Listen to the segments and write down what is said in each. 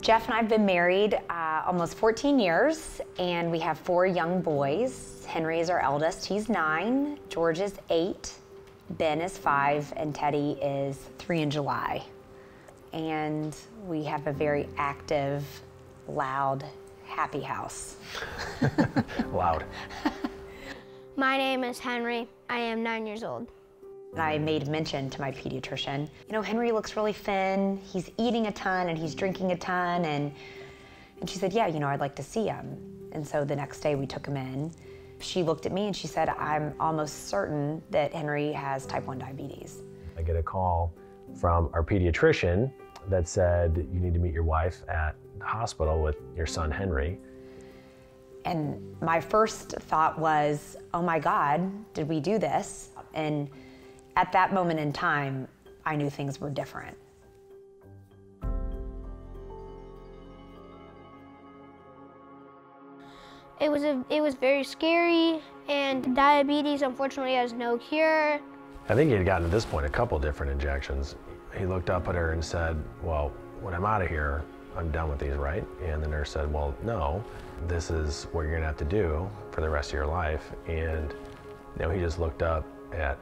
Jeff and I have been married almost 14 years, and we have 4 young boys. Henry is our eldest, he's 9, George is 8, Ben is 5, and Teddy is 3 in July. And we have a very active, loud, happy house. Loud. My name is Henry. I am 9 years old. I made mention to my pediatrician, you know, Henry looks really thin, he's eating a ton and he's drinking a ton, and she said, yeah, you know, I'd like to see him. And so the next day we took him in. She looked at me and she said, I'm almost certain that Henry has type 1 diabetes. I get a call from our pediatrician that said, you need to meet your wife at the hospital with your son, Henry. And my first thought was, oh my God, did we do this? And at that moment in time, I knew things were different. It was very scary, and diabetes unfortunately has no cure. I think he had gotten to this point a couple different injections. He looked up at her and said, well, when I'm out of here, I'm done with these, right? And the nurse said, well, no, this is what you're gonna have to do for the rest of your life. And you know, he just looked up at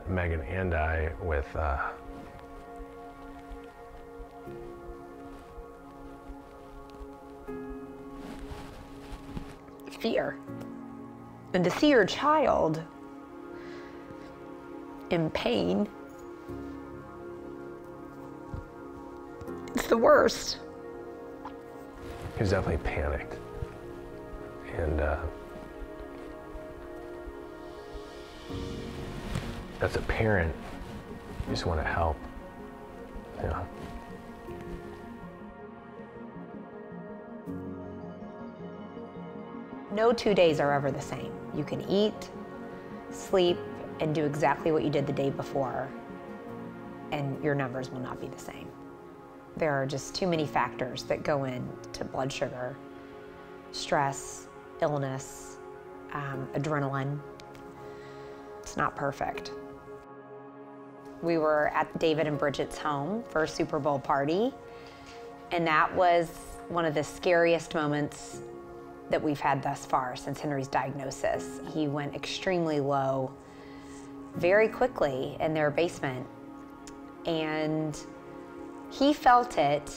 Megan and I with fear. And to see your child in pain, it's the worst. he was definitely panicked. And as a parent, you just want to help. Yeah. No 2 days are ever the same. You can eat, sleep, and do exactly what you did the day before, and your numbers will not be the same. There are just too many factors that go into blood sugar, stress, illness, adrenaline. It's not perfect. We were at David and Bridget's home for a Super Bowl party, and that was one of the scariest moments that we've had thus far since Henry's diagnosis. He went extremely low very quickly in their basement, and he felt it,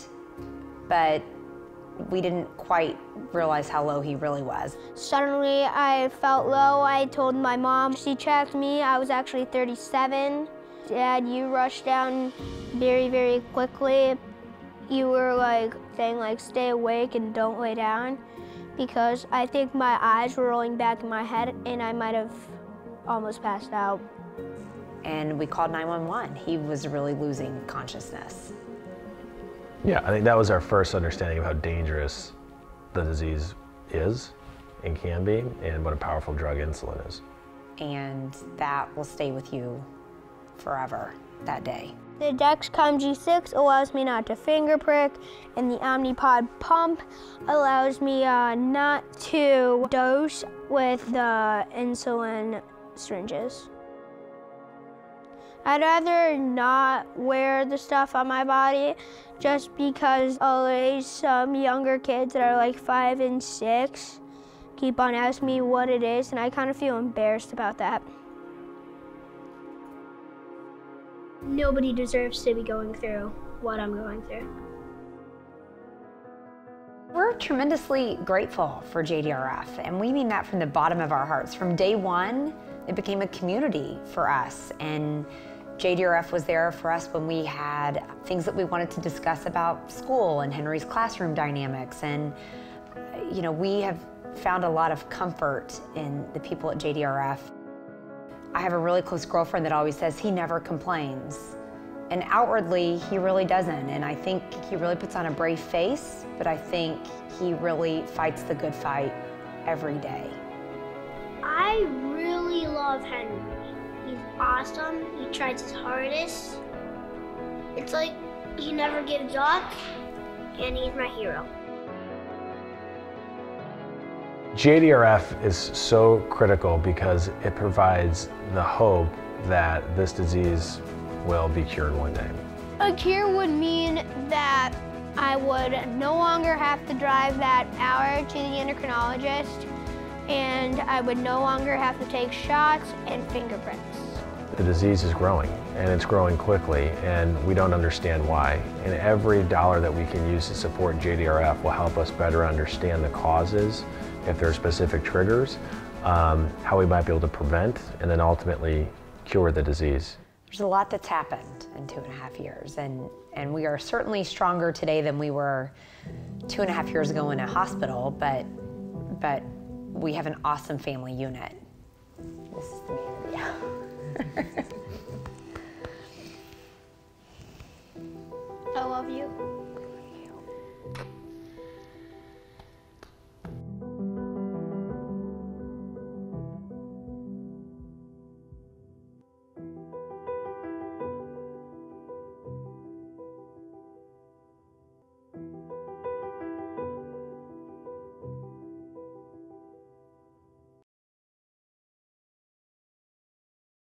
but we didn't quite realize how low he really was. Suddenly I felt low. I told my mom. She checked me. I was actually 37. Dad, you rushed down very, very quickly. You were like saying like stay awake and don't lay down, because I think my eyes were rolling back in my head and I might have almost passed out. And we called 911. He was really losing consciousness. Yeah, I think that was our first understanding of how dangerous the disease is and can be, and what a powerful drug insulin is. And that will stay with you forever, that day. The Dexcom G6 allows me not to finger prick, and the Omnipod pump allows me not to dose with the insulin syringes. I'd rather not wear the stuff on my body, just because always some younger kids that are like 5 and 6 keep on asking me what it is, and I kind of feel embarrassed about that. Nobody deserves to be going through what I'm going through. We're tremendously grateful for JDRF, and we mean that from the bottom of our hearts. From day one, it became a community for us, and JDRF was there for us when we had things that we wanted to discuss about school and Henry's classroom dynamics. And you know, we have found a lot of comfort in the people at JDRF. I have a really close girlfriend that always says he never complains. And outwardly, he really doesn't. And I think he really puts on a brave face, but I think he really fights the good fight every day. I really love Henry. He's awesome. He tries his hardest. It's like he never gives up, and he's my hero. JDRF is so critical because it provides the hope that this disease will be cured one day. A cure would mean that I would no longer have to drive that hour to the endocrinologist, and I would no longer have to take shots and fingerprints. The disease is growing, and it's growing quickly, and we don't understand why. And every dollar that we can use to support JDRF will help us better understand the causes, if there are specific triggers, how we might be able to prevent, and then ultimately cure the disease. There's a lot that's happened in 2.5 years, and we are certainly stronger today than we were 2.5 years ago in a hospital, but we have an awesome family unit. This is the main idea.